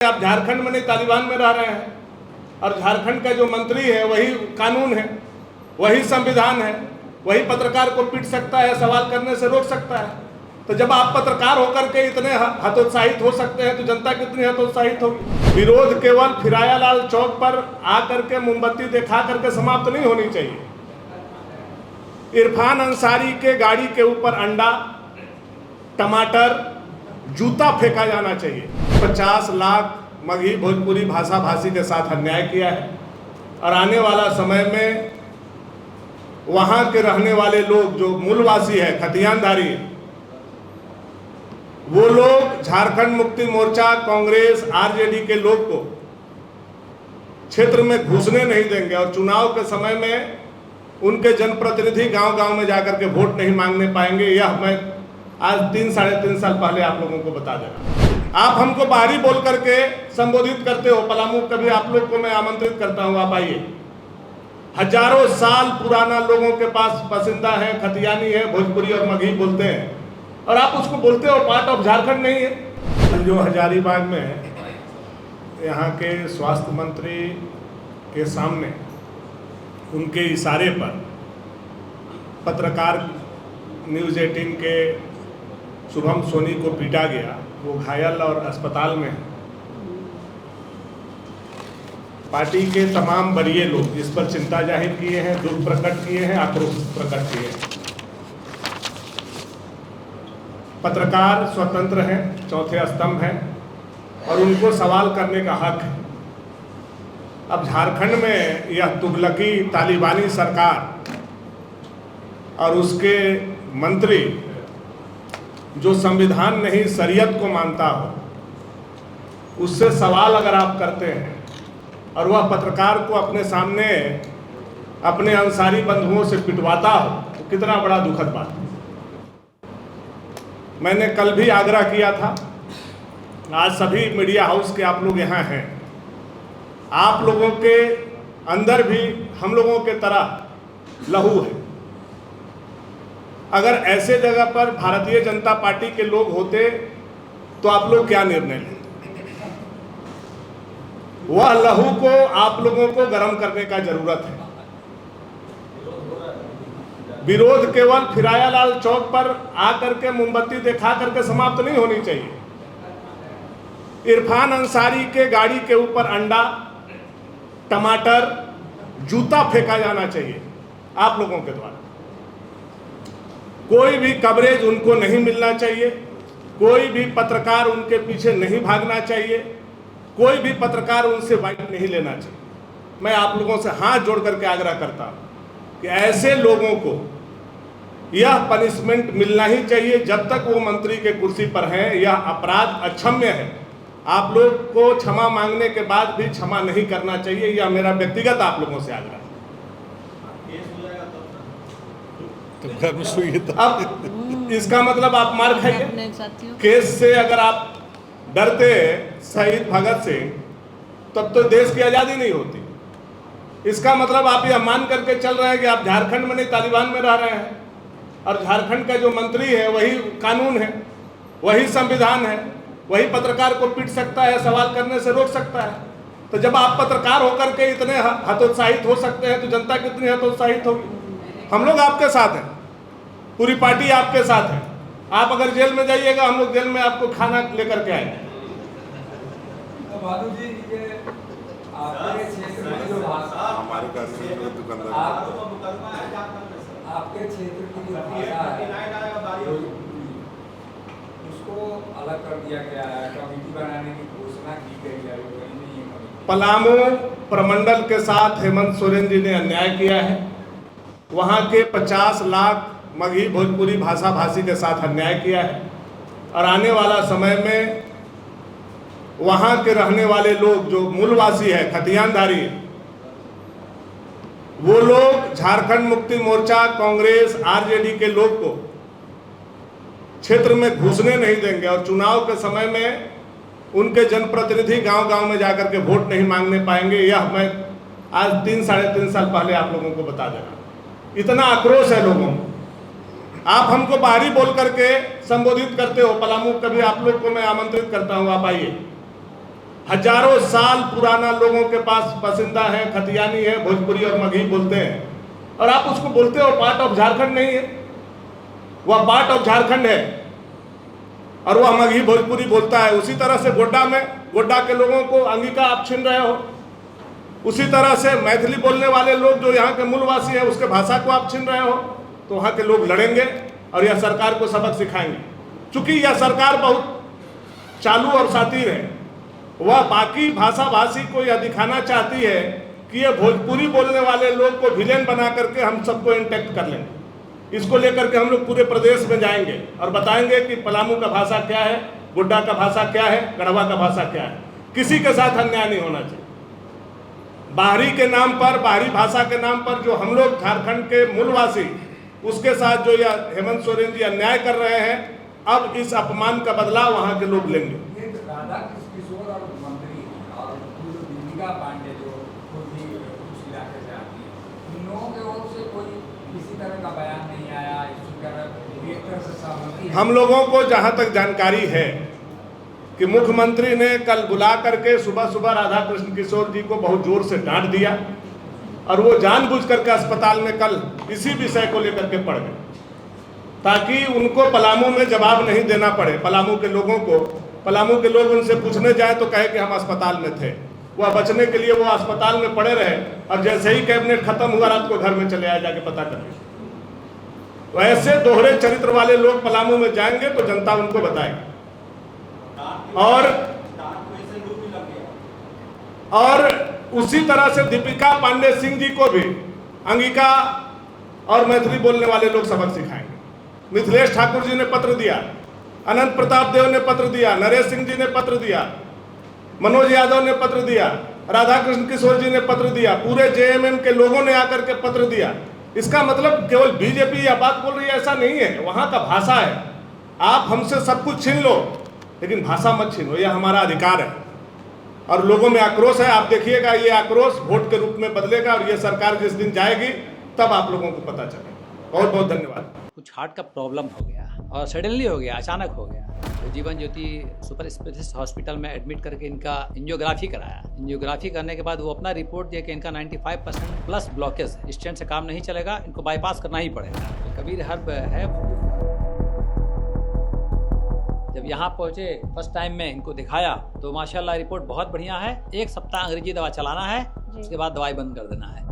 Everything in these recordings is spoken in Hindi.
आप झारखंड में नहीं तालिबान में रह रहे हैं और झारखंड का जो मंत्री है वही कानून है, वही संविधान है, वही पत्रकार को पीट सकता है, सवाल करने से रोक सकता है। तो जब आप पत्रकार होकर के इतने हतोत्साहित हो सकते हैं तो जनता कितनी हतोत्साहित होगी। विरोध केवल फिराया लाल चौक पर आकर के मोमबत्ती दिखा करके समाप्त नहीं होनी चाहिए। इरफान अंसारी के गाड़ी के ऊपर अंडा, टमाटर, जूता फेंका जाना चाहिए। 50 लाख मगही भोजपुरी भाषा भाषी के साथ अन्याय किया है और आने वाला समय में वहां के रहने वाले लोग जो मूलवासी है, खतियानधारी, वो लोग झारखंड मुक्ति मोर्चा, कांग्रेस, आरजेडी के लोग को क्षेत्र में घुसने नहीं देंगे और चुनाव के समय में उनके जनप्रतिनिधि गांव-गांव में जाकर के वोट नहीं मांगने पाएंगे। यह मैं आज 3-3.5 साल पहले आप लोगों को बता दे रहा हूं। आप हमको बाहरी बोल करके संबोधित करते हो। पलामू कभी आप लोग को मैं आमंत्रित करता हूं, आप आइए। हजारों साल पुराना लोगों के पास पसंदा है, खतियानी है, भोजपुरी और मगही बोलते हैं और आप उसको बोलते हो पार्ट ऑफ झारखंड नहीं है। जो हजारीबाग में यहाँ के स्वास्थ्य मंत्री के सामने उनके इशारे पर पत्रकार न्यूज़ 18 के शुभम सोनी को पीटा गया, वो घायल और अस्पताल में है। पार्टी के तमाम वरीय लोग इस पर चिंता जाहिर किए हैं, दुख प्रकट किए हैं, आक्रोश प्रकट किए हैं। पत्रकार स्वतंत्र हैं, चौथे स्तंभ हैं और उनको सवाल करने का हक है। अब झारखंड में यह तुगलकी तालिबानी सरकार और उसके मंत्री जो संविधान नहीं शरीयत को मानता हो, उससे सवाल अगर आप करते हैं और वह पत्रकार को अपने सामने अपने अंसारी बंधुओं से पिटवाता हो तो कितना बड़ा दुखद बात है। मैंने कल भी आग्रह किया था, आज सभी मीडिया हाउस के आप लोग यहाँ हैं, आप लोगों के अंदर भी हम लोगों के तरह लहू है। अगर ऐसे जगह पर भारतीय जनता पार्टी के लोग होते तो आप लोग क्या निर्णय लेते? वह लहू को आप लोगों को गर्म करने का जरूरत है। विरोध केवल फिराया लाल चौक पर आकर के मोमबत्ती दिखा करके समाप्त नहीं होनी चाहिए। इरफान अंसारी के गाड़ी के ऊपर अंडा, टमाटर, जूता फेंका जाना चाहिए आप लोगों के द्वारा। कोई भी कवरेज उनको नहीं मिलना चाहिए, कोई भी पत्रकार उनके पीछे नहीं भागना चाहिए, कोई भी पत्रकार उनसे बाइट नहीं लेना चाहिए। मैं आप लोगों से हाथ जोड़ करके आग्रह करता हूं कि ऐसे लोगों को यह पनिशमेंट मिलना ही चाहिए जब तक वो मंत्री के कुर्सी पर हैं। यह अपराध अक्षम्य है। आप लोग को क्षमा मांगने के बाद भी क्षमा नहीं करना चाहिए। यह मेरा व्यक्तिगत आप लोगों से आग्रह है। अब इसका मतलब आप मार खाइए। केस से अगर आप डरते शहीद भगत सिंह, तब तो देश की आज़ादी नहीं होती। इसका मतलब आप यह मान करके चल रहे हैं कि आप झारखंड में नहीं तालिबान में रह रहे हैं और झारखंड का जो मंत्री है वही कानून है, वही संविधान है, वही पत्रकार को पीट सकता है, सवाल करने से रोक सकता है। तो जब आप पत्रकार होकर के इतने हतोत्साहित हो सकते हैं तो जनता कितनी हतोत्साहित होगी। हम लोग आपके साथ हैं, पूरी पार्टी आपके साथ है। आप अगर जेल में जाइएगा, हम लोग जेल में आपको खाना लेकर के आएंगे। जी, ये आपके क्षेत्र में जो भाषा हमारे दुकानदार आपके क्षेत्र की जो भाषा है उसको अलग कर दिया गया है, कमेटी बनाने की घोषणा की गई है। पलामू प्रमंडल के साथ हेमंत सोरेन जी ने अन्याय किया है। वहाँ के 50 लाख मगही भोजपुरी भाषा भाषी के साथ अन्याय किया है और आने वाला समय में वहाँ के रहने वाले लोग जो मूलवासी है, खतियानधारी, वो लोग झारखंड मुक्ति मोर्चा, कांग्रेस, आरजेडी के लोग को क्षेत्र में घुसने नहीं देंगे और चुनाव के समय में उनके जनप्रतिनिधि गांव-गांव में जाकर के वोट नहीं मांगने पाएंगे। यह मैं आज 3-3.5 साल पहले आप लोगों को बता दे रहा हूं। इतना आक्रोश है लोगों को। आप हमको बाहरी बोल करके संबोधित करते हो। पलामू कभी आप लोग को मैं आमंत्रित करता हूं, आप आइए। हजारों साल पुराना लोगों के पास पसंदा है, खतियानी है, भोजपुरी और मगही बोलते हैं, और आप उसको बोलते हो पार्ट ऑफ झारखंड नहीं है। वह पार्ट ऑफ झारखंड है और वह मगही भोजपुरी बोलता है। उसी तरह से गोड्डा के लोगों को अंगिका आप छीन रहे हो, उसी तरह से मैथिली बोलने वाले लोग जो यहाँ के मूलवासी हैं उसके भाषा को आप छीन रहे हो। तो वहाँ के लोग लड़ेंगे और यह सरकार को सबक सिखाएंगे। चूंकि यह सरकार बहुत चालू और शातिर है, वह बाकी भाषा भाषी को यह दिखाना चाहती है कि यह भोजपुरी बोलने वाले लोग को विलेन बना करके हम सबको इंटैक्ट कर लेंगे। इसको लेकर के हम लोग पूरे प्रदेश में जाएंगे और बताएंगे कि पलामू का भाषा क्या है, गोड्डा का भाषा क्या है, गढ़वा का भाषा क्या है। किसी के साथ अन्याय नहीं होना चाहिए। बाहरी के नाम पर, बाहरी भाषा के नाम पर जो हम लोग झारखंड के मूलवासी उसके साथ जो यह हेमंत सोरेन जी अन्याय कर रहे हैं, अब इस अपमान का बदला वहाँ के लोग लेंगे। राधा किशोर और मंत्री और दीपिका पांडे जो खुद भी उस इलाके से आती है, इन लोगों की ओर से कोई किसी तरह का बयान नहीं आया, इस तरह से सहमति है? हम लोगों को जहाँ तक जानकारी है कि मुख्यमंत्री ने कल बुला करके सुबह सुबह राधा कृष्ण किशोर जी को बहुत जोर से डांट दिया और वो जानबूझ करके अस्पताल में कल इसी विषय को लेकर के पड़ गए ताकि उनको पलामू में जवाब नहीं देना पड़े। पलामू के लोगों को, पलामू के लोग उनसे पूछने जाए तो कहे कि हम अस्पताल में थे। वह बचने के लिए वो अस्पताल में पड़े रहे और जैसे ही कैबिनेट खत्म हुआ रात को घर में चले आए जाके पता करके। तो ऐसे दोहरे चरित्र वाले लोग पलामू में जाएंगे तो जनता उनको बताएगी। और उसी तरह से दीपिका पांडे सिंह जी को भी अंगिका और मैथिली बोलने वाले लोग सबक सिखाएंगे। मिथिलेश ठाकुर जी ने पत्र दिया, अनंत प्रताप देव ने पत्र दिया, नरेश सिंह जी ने पत्र दिया, मनोज यादव ने पत्र दिया, राधा कृष्ण किशोर जी ने पत्र दिया, पूरे जेएमएम के लोगों ने आकर के पत्र दिया। इसका मतलब केवल बीजेपी यह बात बोल रही है ऐसा नहीं है। वहां का भाषा है, आप हमसे सब कुछ छीन लो लेकिन भाषा मत छीनो, यह हमारा अधिकार है। और लोगों में आक्रोश है, आप देखिएगा ये आक्रोश वोट के रूप में बदलेगा और ये सरकार जिस दिन जाएगी तब आप लोगों को पता चलेगा। बहुत बहुत धन्यवाद। कुछ हार्ट का प्रॉब्लम हो गया और सडनली हो गया, अचानक हो गया। तो Jeevan Jyoti super specialist hospital में एडमिट करके इनका एंजियोग्राफी कराया। एंजियोग्राफी करने के बाद वो अपना रिपोर्ट दिया कि इनका 95% प्लस ब्लॉकेज है, स्टेंट से काम नहीं चलेगा, इनको बाईपास करना ही पड़ेगा। तो कबीर हर्ब है। जब यहाँ पहुँचे फर्स्ट टाइम में इनको दिखाया तो माशाल्लाह रिपोर्ट बहुत बढ़िया है। 1 सप्ताह अंग्रेजी दवा चलाना है, उसके बाद दवाई बंद कर देना है।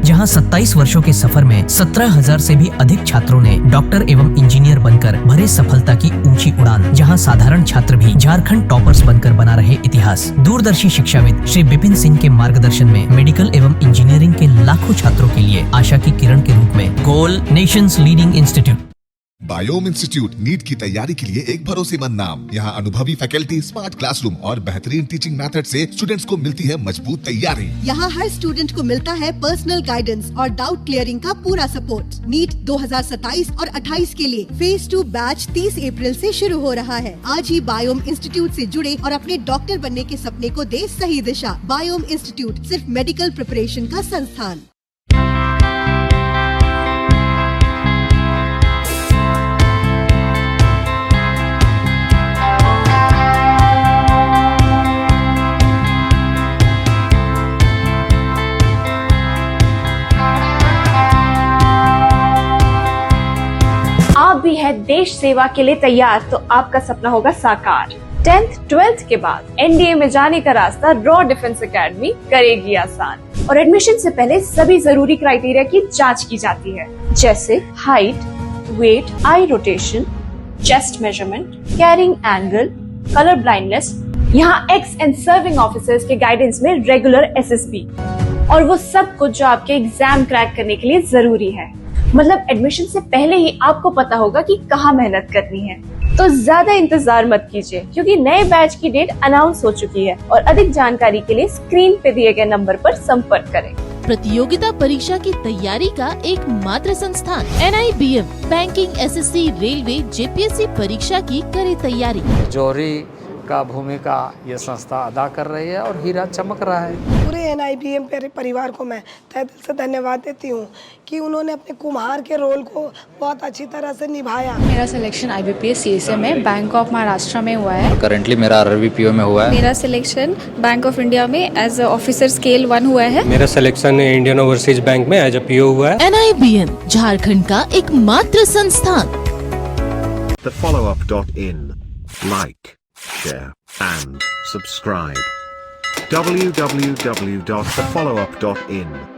जहां 27 वर्षों के सफर में 17,000 से भी अधिक छात्रों ने डॉक्टर एवं इंजीनियर बनकर भरे सफलता की ऊंची उड़ान। जहां साधारण छात्र भी झारखंड टॉपर्स बनकर बना रहे इतिहास। दूरदर्शी शिक्षाविद श्री विपिन सिंह के मार्गदर्शन में मेडिकल एवं इंजीनियरिंग के लाखों छात्रों के लिए आशा की किरण के रूप में Goal nation's leading institute. Biome institute NEET की तैयारी के लिए एक भरोसेमंद नाम। यहाँ अनुभवी फैकल्टी, स्मार्ट क्लासरूम और बेहतरीन टीचिंग मेथड से स्टूडेंट्स को मिलती है मजबूत तैयारी। यहाँ हर स्टूडेंट को मिलता है पर्सनल गाइडेंस और डाउट क्लियरिंग का पूरा सपोर्ट। नीट 2027 और 28 के लिए फेज 2 बैच 30 अप्रैल से शुरू हो रहा है। आज ही बायोम इंस्टीट्यूट से जुड़े और अपने डॉक्टर बनने के सपने को दे सही दिशा। बायोम इंस्टीट्यूट सिर्फ मेडिकल प्रिपरेशन का संस्थान। आप भी है देश सेवा के लिए तैयार तो आपका सपना होगा साकार। 10th 12th के बाद एनडीए में जाने का रास्ता रॉ डिफेंस एकेडमी करेगी आसान। और एडमिशन से पहले सभी जरूरी क्राइटेरिया की जांच की जाती है, जैसे height, weight, eye rotation, chest measurement, carrying angle, colour blindness. यहाँ एक्स एंड सर्विंग ऑफिसर्स के गाइडेंस में रेगुलर एसएसबी और वो सब कुछ जो आपके एग्जाम क्रैक करने के लिए जरूरी है। मतलब एडमिशन से पहले ही आपको पता होगा कि कहाँ मेहनत करनी है। तो ज्यादा इंतजार मत कीजिए क्योंकि नए बैच की डेट अनाउंस हो चुकी है और अधिक जानकारी के लिए स्क्रीन पे दिए गए नंबर पर संपर्क करें। प्रतियोगिता परीक्षा की तैयारी का एकमात्र संस्थान NIBM banking, SSC, railway, JPSC परीक्षा की करे तैयारी। जौहरी का भूमिका ये संस्था अदा कर रही है और हीरा चमक रहा है। पूरे NIBM परिवार को मैं तहे दिल से धन्यवाद देती हूँ कि उन्होंने अपने कुम्हार के रोल को बहुत अच्छी तरह से निभाया। मेरा सिलेक्शन IBPS CSA में बैंक ऑफ महाराष्ट्र में हुआ है। करंटली मेरा RRBPO में हुआ है। मेरा सिलेक्शन बैंक ऑफ इंडिया में एज ऑफिसर स्केल 1 हुआ है। मेरा सिलेक्शन इंडियन ओवरसीज बैंक में एज PO हुआ है। NIBM झारखंड का एकमात्र संस्थान। thefollowup.in. Like, share and subscribe. www.thefollowup.in